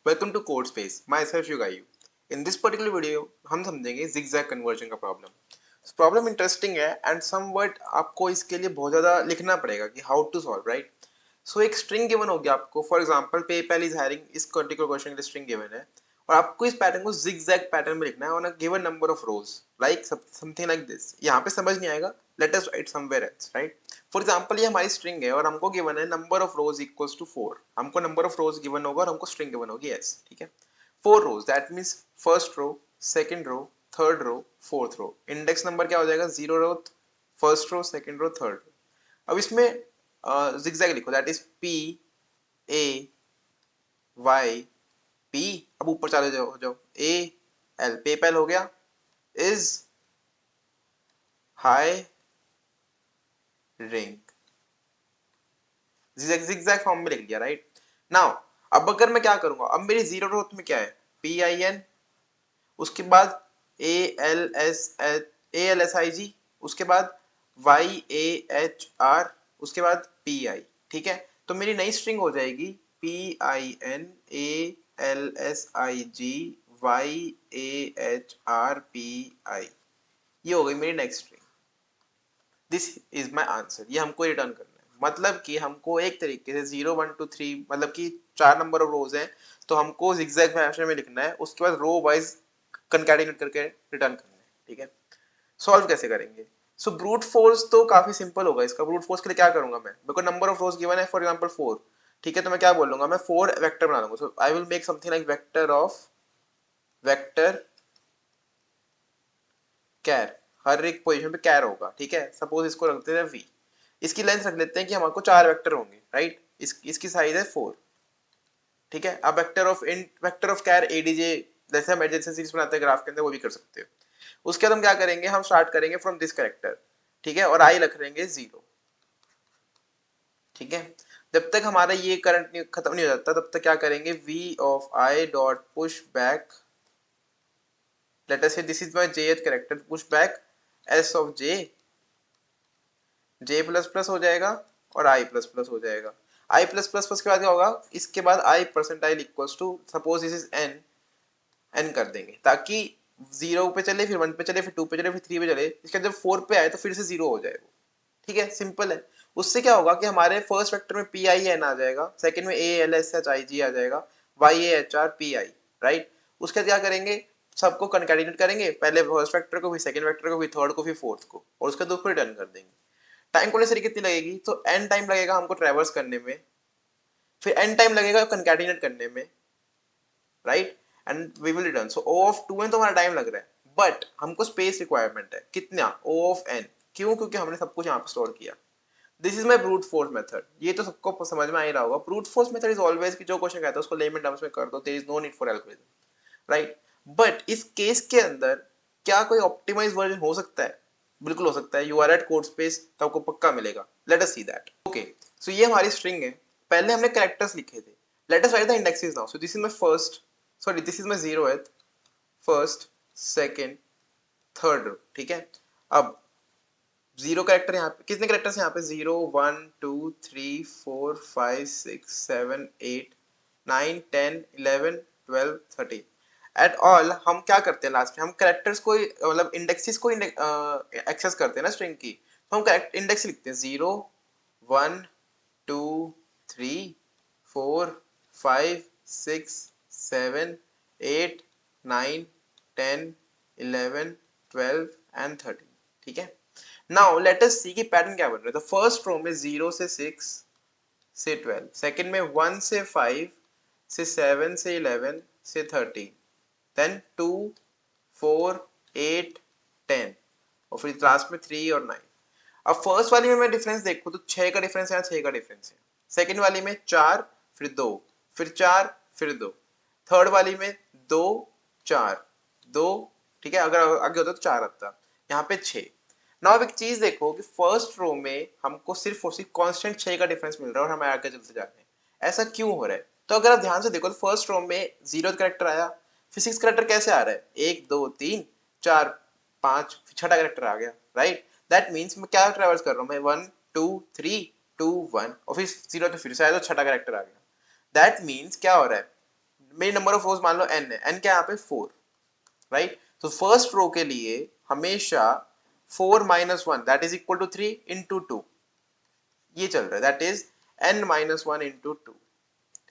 Welcome to Code Space. Myself Yugayu. In this particular video, हम समझेंगे zigzag conversion का problem. Problem interesting है and somewhat आपको इसके लिए बहुत ज़्यादा लिखना पड़ेगा कि हाउ टू सॉल्व, राइट. सो एक स्ट्रिंग गिवन होगी आपको. For example PayPal is hiring, इस पर्टिकुलर क्वेश्चन के लिए स्ट्रिंग गिवन है और आपको इस पैटर्न को zigzag पैटर्न में लिखना है on a given number of rows, like something like this. यहाँ पे समझ नहीं आएगा, let us write somewhere else, right. For example ये हमारी स्ट्रिंग है और हमको गिवन है number of rows equals to 4. हमको नंबर ऑफ रोज गिवन होगा और हमको स्ट्रिंग गिवन होगी s, ठीक है. 4 rows, that means first row, second row, third row, fourth row. Index number क्या हो जाएगा? 0 row, first row, second row, third row. अब इसमें zigzag लिखो, that is p a y p. अब ऊपर चले जाओ a l, पेपैल हो गया. Is high ring, zigzag form में लिख दिया, राइट. नाउ अब अगर मैं क्या करूंगा, अब मेरी जीरो रोथ में क्या है? पी आई एन, उसके बाद ए एल एस आई जी, उसके बाद वाई ए एच आर, उसके बाद पी आई. ठीक है, तो मेरी नई स्ट्रिंग हो जाएगी P I N A L S I G Y A H R P I. ये हो गई मेरी next string. This is my answer. ये हमको रिटर्न करना है, मतलब कि हमको एक तरीके से 0 1 2 3, मतलब कि 4 नंबर ऑफ रोज हैं, तो हमको zigzag फैशन में लिखना है. उसके बाद रो वाइज कंकैटिनेट करके रिटर्न करना है. ठीक है, सॉल्व कैसे करेंगे? सो ब्रूट फोर्स तो काफी सिंपल होगा. इसका ब्रूट फोर्स के लिए क्या करूंगा मैं? मेरे को नंबर ऑफ रोज गिवन है, फॉर एग्जांपल 4. ठीक है, तो मैं क्या बोलूंगा, मैं 4 वेक्टर बना लूंगा. So I will make something like vector of vector char. हर एक पोजीशन पे कैर होगा. ठीक है, सपोज इसको रखते हैं v. इसकी लेंथ रख लेते हैं कि हमको 4 वेक्टर होंगे, राइट. इसकी साइज है 4. ठीक है, अब वेक्टर ऑफ कैर एडीजे, जैसे हम एडजेसेंट सीरीज बनाते हैं ग्राफ के अंदर, वो भी कर सकते हो. उसके बाद हम क्या करेंगे, हम स्टार्ट करेंगे फ्रॉम दिस कैरेक्टर. ठीक है, और आई रख लेंगे 0. ठीक है, जब तक हमारा ये करंट खत्म नहीं हो जाता तब तक क्या करेंगे, v of i dot push back, let us say this is my jth character, push back s of j plus plus हो जाएगा और i प्लस प्लस हो जाएगा. i प्लस प्लस प्लस के बाद क्या होगा, इसके बाद i percentile equals to, suppose this is n, n कर देंगे ताकि 0 पे चले, फिर 1 पे चले, फिर 2 पे चले, फिर 3 पे चले. इसके जब 4 पे आए तो फिर से 0 हो जाए वो. ठीक है, सिंपल है. उससे क्या होगा कि हमारे फर्स्ट वेक्टर में पी आई एन आ जाएगा, सेकंड में A L S H I G आ जाएगा, Y A H R P I, right. उसके बाद क्या करेंगे, सबको कंकैटिनेट करेंगे, पहले फर्स्ट वेक्टर को, फिर सेकंड वेक्टर को, फिर थर्ड को, फिर फोर्थ को, और उसके बाद रिटर्न कर देंगे. टाइम कॉन्प्लेक्सिटी कितनी लगेगी? तो एन टाइम लगेगा हमको ट्रैवर्स करने में, फिर एन टाइम लगेगा कंकैटिनेट करने में, right. And we will return. So O of 2n तो हमारा टाइम लग रहा है, बट हमको स्पेस रिक्वायरमेंट है. कितना? ओ ऑफ n. क्यों? क्योंकि हमने सब कुछ यहाँ पर स्टोर किया. This is my brute force method. ये तो सबको समझ में आ ही रहा होगा. Brute force method is always कि जो क्वेश्चन कहता है उसको लेमन टर्म्स में कर दो, there is no need for algorithm, right. But इस केस के अंदर क्या कोई ऑप्टिमाइज वर्जन हो सकता है? बिल्कुल हो सकता है. You are at code space तो आपको पक्का मिलेगा. Let us see that. Okay, so ये हमारी स्ट्रिंग है. पहले हमने कैरेक्टर्स लिखे थे. Let us write the indexes now. So this is my first, sorry this is my 0th, first, second, third row. ठीक है, अब 0 कैरेक्टर यहाँ पे, कितने कैरेक्टर्स यहाँ पे? 0 1 2 3 4 5 6 7 8 9 10 11 12 13. एट ऑल हम क्या करते हैं लास्ट में, हम कैरेक्टर्स को मतलब इंडेक्सेस को एक्सेस करते हैं ना स्ट्रिंग की, तो हम इंडेक्स लिखते हैं 0 1 2 3 4 5 6 7 8 9 10 11 12 एंड 13. ठीक है, नाउ लेट अस सी कि पैटर्न क्या बन रहा है. तो फर्स्ट रो में 0 से 6 से 12, सेकंड में 1 से 5 से 7 से 11 से 13, देन 2 4 8 10, और फिर लास्ट में 3 और 9. अब फर्स्ट वाली में मैं डिफरेंस देखूं तो 6 का डिफरेंस है, 6 का डिफरेंस है. सेकंड वाली में 4 फिर 2 फिर 4 फिर 2. थर्ड वाली में 2 4 2. ठीक है, अगर आगे होता तो 4 आता, यहाँ पे 6. नाउ अब एक चीज देखो कि फर्स्ट रो में हमको सिर्फ और सिर्फ कांस्टेंट 6 का डिफरेंस मिल रहा है और हम आगे चलते जा रहे हैं. ऐसा क्यों हो रहा है? तो अगर आप ध्यान से देखो तो फर्स्ट रो में 0 कैरेक्टर आया, फिर 6 कैरेक्टर कैसे आ रहा है? 1 2 3 4 5, फिर छठा कैरेक्टर आ गया, राइट. दैट मीन्स मैं क्या ट्रेवल्स कर रहा हूँ, मैं 1 2 3 2 1 और फिर 0 तो फिर से आया तो छठा कैरेक्टर आ गया. दैट मीन्स क्या हो रहा है, मेरी नंबर ऑफ रोज मान लो n है, n क्या है यहाँ पे 4, राइट। तो फर्स्ट रो के लिए हमेशा 4 minus 1 that is equal to 3 into 2 ये चल रहा है, that is n minus 1 into 2,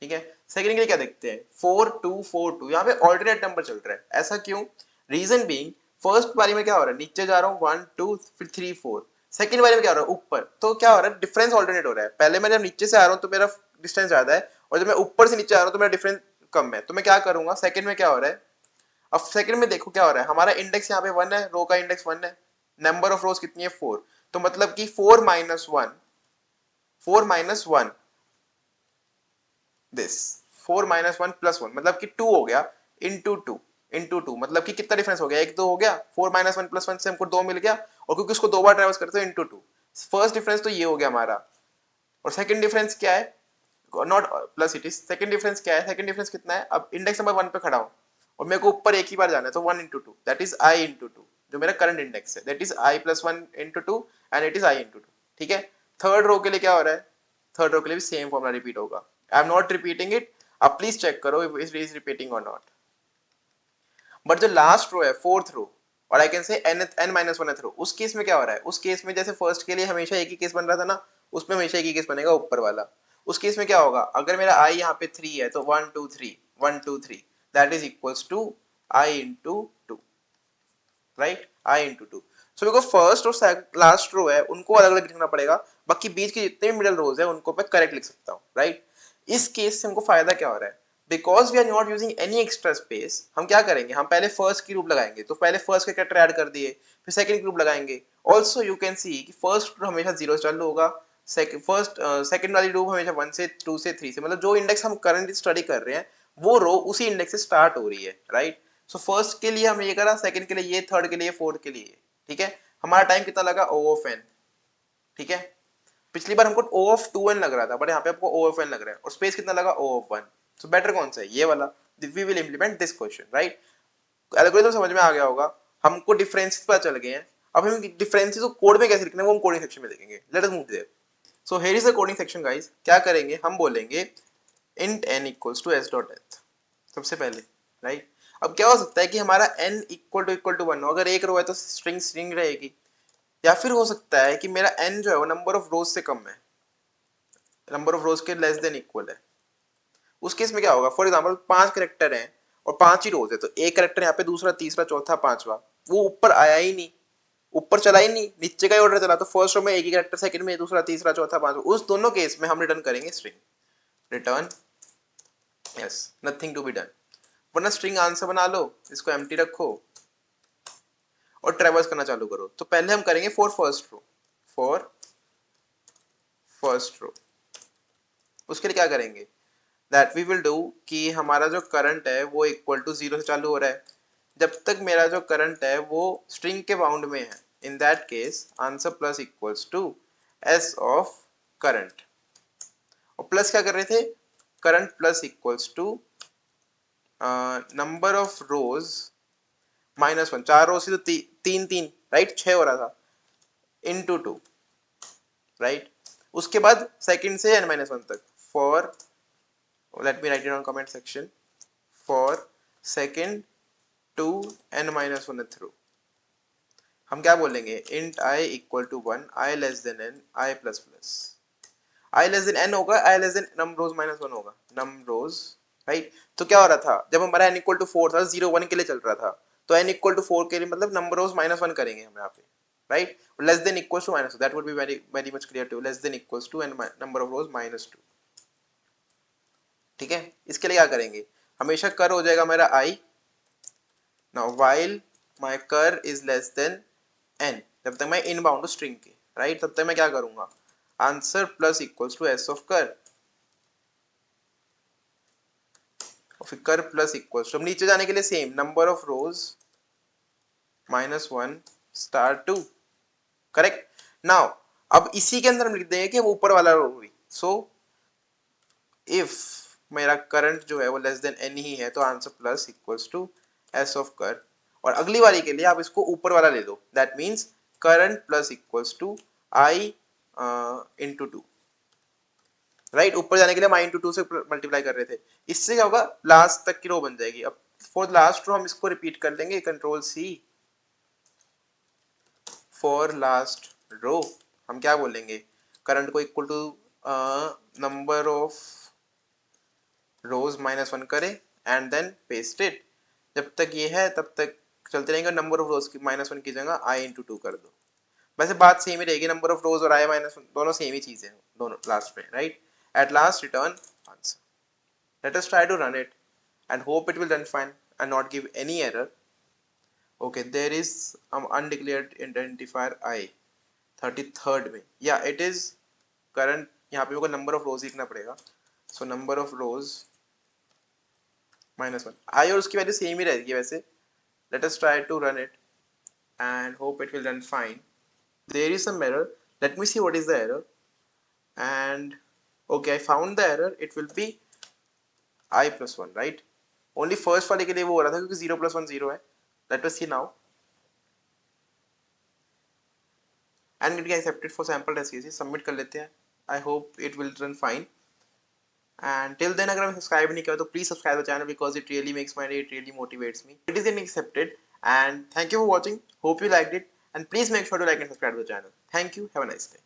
ठीक है। सेकंड के लिए क्या देखते हैं, 4 2 4 2, यहाँ पे ऑल्टरनेट नंबर चल रहा है, ऐसा क्यों, रीजन बीइंग फर्स्ट बारी में क्या हो रहा है, नीचे जा रहा हूँ 1 2 फिर 3 4, सेकंड बारी में क्या हो रहा है, ऊपर, तो क्या हो रहा है, डिफरेंस ऑल्टरनेट हो रहा है। पहले मैं जब नीचे से आ रहा हूँ तो मेरा डिस्टेंस ज्यादा है, और जब मैं ऊपर से नीचे आ रहा हूँ तो मेरा डिफरेंस कम है। तो मैं क्या करूंगा, सेकंड में क्या हो रहा है, अब सेकंड में देखो क्या हो रहा है, हमारा इंडेक्स यहाँ पे 1 है, रो का इंडेक्स 1 है, नंबर ऑफ रोज कितनी है 4, तो मतलब कि 4 minus 1 4 minus 1 this 4 minus 1 plus 1 मतलब कि 2 हो गया इंटू टू मतलब कि कितना डिफरेंस हो गया, एक 2 हो गया, 4 माइनस 1 प्लस 1 से हमको 2 मिल गया, और क्योंकि उसको दो बार ट्रेवर्स करते हैं इंटू टू, फर्स्ट डिफरेंस तो ये हो गया हमारा। और सेकंड डिफरेंस क्या है, not plus it is, second difference क्या है, सेकंड डिफरेंस कितना है, अब इंडेक्स नंबर 1 पे खड़ा हूं और मेरे को ऊपर एक ही बार जाना है, तो 1 into two that is I into two, जो मेरा करंट इंडेक्स है that is I plus 1 into two and it is I into two, ठीक है। थर्ड रो के लिए क्या हो रहा है, थर्ड रो के लिए भी सेम फॉर्मूला रिपीट होगा, I am not repeating it, अब प्लीज चेक करो इफ इट इज रिपीटिंग और नॉट। बट जो लास्ट रो है फोर्थ रो, और I can say n minus one row, उस केस में क्या हो रहा है, उस केस में जैसे फर्स्ट के लिए हमेशा एक ही केस बन रहा था ना, उसमें हमेशा एक ही केस बनेगा ऊपर वाला। उस केस में क्या होगा, अगर मेरा i यहाँ पे 3 है तो 1 2 3 1 2 3 that is equals to i into two, right, i into two. So देखो फर्स्ट और लास्ट रो है उनको अलग अलग लिखना पड़ेगा, बाकी बीच के जितने भी मिडल रोज है उनको मैं करेक्ट लिख सकता हूँ, राइट। इस केस से हमको फायदा क्या हो रहा है, because we are not using any extra space, हम क्या करेंगे, हम पहले फर्स्ट की ग्रुप लगाएंगे, तो पहले फर्स्ट के कैरेक्टर ऐड कर दिए, फिर सेकंड ग्रुप लगाएंगे। ऑल्सो यू कैन सी कि फर्स्ट ग्रुप हमेशा 0 से चालू होगा, सेकंड वाली ग्रुप हमेशा 1 से 2 से 3 से, मतलब जो इंडेक्स हम करंटली स्टडी कर रहे हैं वो रो उसी इंडेक्स से स्टार्ट हो रही है, राइट। सो फर्स्ट के लिए हमने ये करा, सेकंड के लिए ये, थर्ड के लिए, फोर्थ के लिए, ठीक है। हमारा टाइम कितना लगा, O ऑफ n, ठीक है। पिछली बार हमको O ऑफ 2n लग रहा था, बट यहाँ पे आपको O ऑफ n लग रहा है, और स्पेस कितना लगा, O ऑफ 1। सो बेटर कौन सा है, ये वाला, we will implement this question, right. Algorithm समझ में आ गया होगा, हमको डिफरेंसेस पता चल गए हैं। अब हम डिफरेंसेस को कोड में कैसे लिखना है वो हम कोडिंग सेक्शन में देखेंगे, let us move there. So here is the coding section guys, क्या करेंगे, हम बोलेंगे int n equals to s dot n सबसे पहले, राइट। अब क्या हो सकता है कि हमारा n इक्वल टू 1 हो, अगर एक रो है तो स्ट्रिंग स्ट्रिंग रहेगी, या फिर हो सकता है कि मेरा n जो है वो नंबर ऑफ रोज से कम है, नंबर ऑफ रोज के लेस देन इक्वल है। उस केस में क्या होगा, फॉर एग्जांपल 5 कैरेक्टर हैं और 5 ही रोज है, तो एक कैरेक्टर यहाँ पे, दूसरा तीसरा चौथा पांचवा, वो ऊपर आया ही नहीं, ऊपर चला ही नहीं, नीचे का ही ऑर्डर चला, तो फर्स्ट रो में एक ही कैरेक्टर, सेकंड में दूसरा तीसरा चौथा पांचवा, उस दोनों केस में हम रिटर्न करेंगे string, return yes nothing to be done. वरना स्ट्रिंग आंसर बना लो, इसको एम्प्टी रखो और ट्रेवर्स करना चालू करो। तो पहले हम करेंगे for first row, for first row, उसके लिए क्या करेंगे, दैट वी विल डू कि हमारा जो करंट है वो इक्वल टू 0 से चालू हो रहा है, जब तक मेरा जो करंट है वो स्ट्रिंग के बाउंड में है, in that case answer plus equals to S of current, और प्लस क्या कर रहे थे, current plus equals to number of rows minus 1, 4 rows से तो तीन तीन, राइट, 6 हो रहा था, इंटू टू, राइट। उसके बाद सेकंड से n माइनस 1 तक, for, let me write it on comment section, for second to n minus 1th row हम क्या बोलेंगे, int I equal to 1, I less than n, I plus plus, I less than n होगा, I less than num rows minus 1 होगा, num rows, right. तो क्या हो रहा था, जब हमारा n equal to 4 था, 0 1 के लिए चल रहा था, तो n equal to 4 के लिए मतलब number rows minus 1 करेंगे हम यहाँ पे, right. Less than equals to minus, that would be very very much clear to, less than equals to n number of rows minus 2, ठीक है। इसके लिए क्या करेंगे, हमेशा कर हो जाएगा मेरा i, नाउ व्हाइल माय कर इज लेस देन n, जब तक मैं इनबाउंड हूं स्ट्रिंग के, राइट, तब तक मैं क्या करूंगा, answer plus equals to s of कर, और फिर कर प्लस इक्वल्स टू, नीचे जाने के लिए same, number of rows minus 1 star 2, correct. Now अब इसी के अंदर हम लिख देंगे कि वो ऊपर वाला रो हुई, सो इफ मेरा करंट जो है वो लेस देन n ही है तो answer plus equals to s of कर, और अगली बारी के लिए आप इसको ऊपर वाला ले लो, that means current plus equals to i into two, right, ऊपर जाने के लिए हम i into 2 से मल्टीप्लाई कर रहे थे। इससे क्या होगा, लास्ट तक की रो बन जाएगी। अब फॉर लास्ट रो हम इसको रिपीट कर लेंगे, control C, for last row हम क्या बोलेंगे, करंट को equal to number of rows -1 करें एंड देन पेस्ट इट। जब तक ये है तब तक चलते रहेंगे, नंबर ऑफ रोज की -1 की जगह i into 2 कर दो। वैसे बात सेम ही रहेगी, नंबर ऑफ रोज और i-1 दोनों सेम ही चीजें हैं दोनों लास्ट में, right. At last return answer. Let us try to run it and hope it will run fine and not give any error. Okay, there is undeclared identifier I 33rd में, yeah it is current। यहाँ पे मेरे को number of rows लिखना पड़ेगा, so number of rows -1, I और उसकी value same ही रहेगी वैसे। let us try to run it and hope it will run fine. There is some error, let me see what is the error, and okay I found the error, it will be i+1, right। only first वाले के लिए वो हो रहा था क्योंकि 0 + 1 0 है। let us see now and it get accepted for sample test cases। Submit कर लेते हैं, I hope it will run fine and till then अगर आपने सब्सक्राइब नहीं किया तो please subscribe the channel because it really makes my day, it really motivates me, it is getting accepted and thank you for watching, hope you liked it and please make sure to like and subscribe to the channel। thank you, have a nice day।